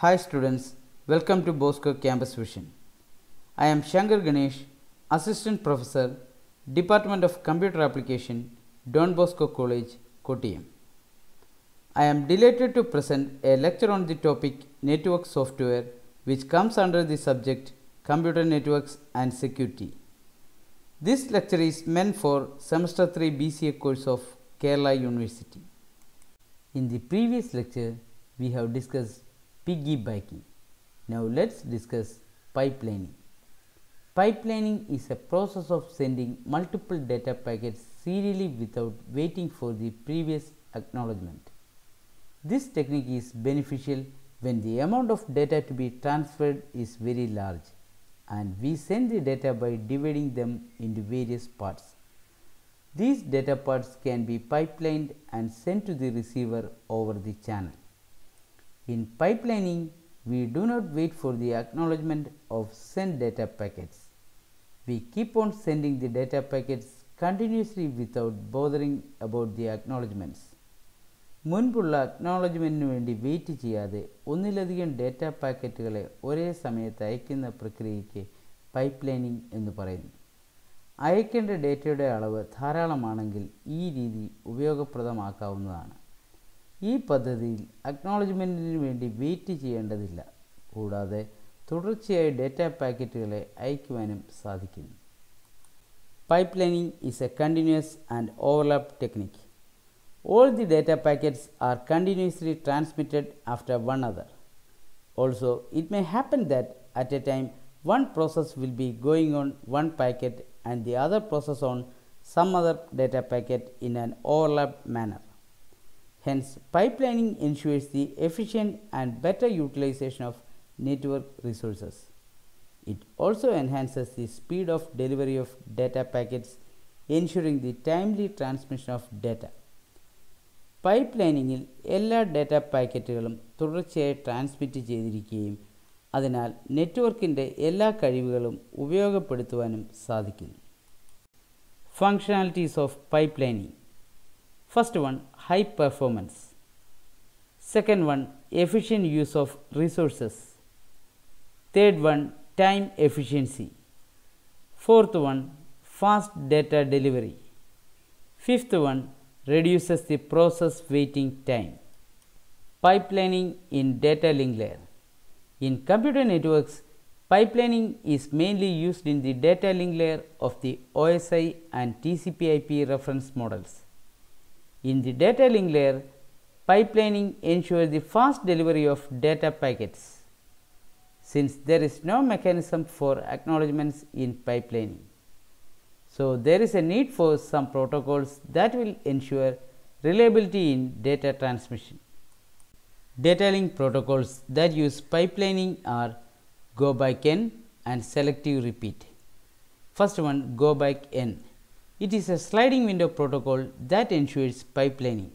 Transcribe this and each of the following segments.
Hi students, welcome to Bosco Campus Vision. I am Shankar Ganesh, Assistant Professor, Department of Computer Application, Don Bosco College, Kottayam. I am delighted to present a lecture on the topic Network Software, which comes under the subject Computer Networks and Security. This lecture is meant for Semester 3 BCA course of Kerala University. In the previous lecture, we have discussed piggybacking. Now let's discuss pipelining. Pipelining is a process of sending multiple data packets serially without waiting for the previous acknowledgement. This technique is beneficial when the amount of data to be transferred is very large and we send the data by dividing them into various parts. These data parts can be pipelined and sent to the receiver over the channel. In pipelining, we do not wait for the acknowledgement of sent data packets. We keep on sending the data packets continuously without bothering about the acknowledgements. മുൻപുള്ള അക്നോളജ്മെൻറ്റിന് വേണ്ടി wait ചെയ്യാതെ ഒന്നിലധികം data പാക്കറ്റുകളെ ഒരേ സമയത്ത് അയക്കുന്ന പ്രക്രിയയ്ക്ക് pipe lining എന്ന് പറയുന്നു. അയക്കേണ്ട ഡേറ്റയുടെ അളവ് ധാരാളമാണെങ്കിൽ ഈ രീതി ഉപയോഗപ്രദമാക്കാവുന്നതാണ്. ഈ പദ്ധതിയിൽ അക്നോളജ്മെൻറ്റിന് വേണ്ടി വെയിറ്റ് ചെയ്യേണ്ടതില്ല, കൂടാതെ തുടർച്ചയായി ഡേറ്റ പാക്കറ്റുകളെ അയക്കുവാനും സാധിക്കുന്നു. Pipelining is a continuous and overlap technique. All the data packets are continuously transmitted after one another. Also, it may happen that at a time one process will be going on one packet and the other process on some other data packet in an overlap manner. Hence, pipelining ensures the efficient and better utilization of network resources. It also enhances the speed of delivery of data packets, ensuring the timely transmission of data. പൈപ്പ്ലൈനിങ്ങിൽ എല്ലാ data പാക്കറ്റുകളും തുടർച്ചയായി transmit ചെയ്തിരിക്കുകയും അതിനാൽ നെറ്റ്വർക്കിൻ്റെ എല്ലാ കഴിവുകളും ഉപയോഗപ്പെടുത്തുവാനും സാധിക്കുന്നു. Functionalities of pipelining. First one, high performance. Second one, efficient use of resources. Third one, time efficiency. Fourth one, fast data delivery. Fifth one, reduces the process waiting time. Pipelining in data link layer. In computer networks, pipelining is mainly used in the data link layer of the OSI and TCP/IP reference models. In the data link layer, pipelining ensures the fast delivery of data packets. Since there is no mechanism for acknowledgements in pipelining, so there is a need for some protocols that will ensure reliability in data transmission. Data link protocols that use pipelining are go-back-n and selective repeat. First one, go-back-n. It is a sliding window protocol that ensures pipelining.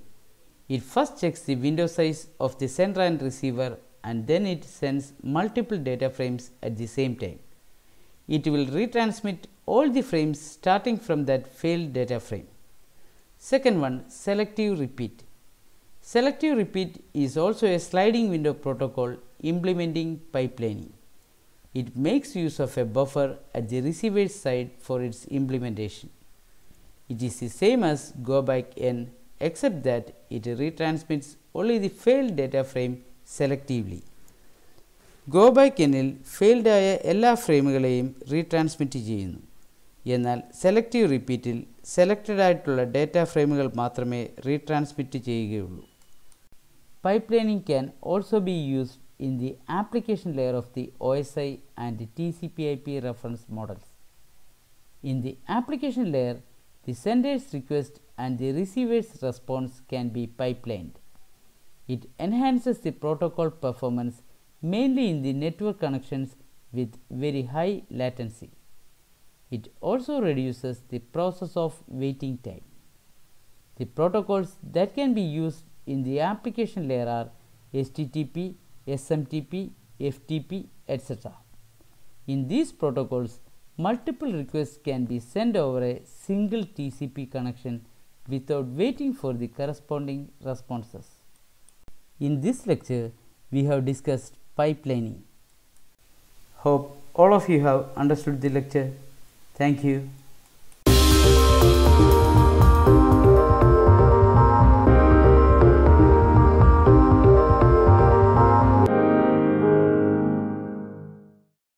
It first checks the window size of the sender and receiver and then it sends multiple data frames at the same time. It will retransmit all the frames starting from that failed data frame. Second one, selective repeat. Selective repeat is also a sliding window protocol implementing pipelining. It makes use of a buffer at the receiver's side for its implementation. It is the same as go-back-n except that it retransmits only the failed data frame selectively. ഗോ-ബാക്ക്-എന്നിൽ ഫെയിൽഡായ എല്ലാ ഫ്രെയിമുകളെയും retransmit ചെയ്യുന്നു. എന്നാൽ selective റിപ്പീറ്റിൽ selected ആയിട്ടുള്ള data ഫ്രെയിമുകൾ മാത്രമേ റീട്രാൻസ്മിറ്റ് ചെയ്യുകയുള്ളൂ. Pipelining can also be used in the application layer of the OSI and TCP/IP reference models. In the application layer, the sender's request and the receiver's response can be pipelined. It enhances the protocol performance mainly in the network connections with very high latency. It also reduces the process of waiting time. The protocols that can be used in the application layer are HTTP, SMTP, FTP, etc. In these protocols, multiple requests can be sent over a single TCP connection without waiting for the corresponding responses. In this lecture, we have discussed pipelining. Hope all of you have understood the lecture. Thank you.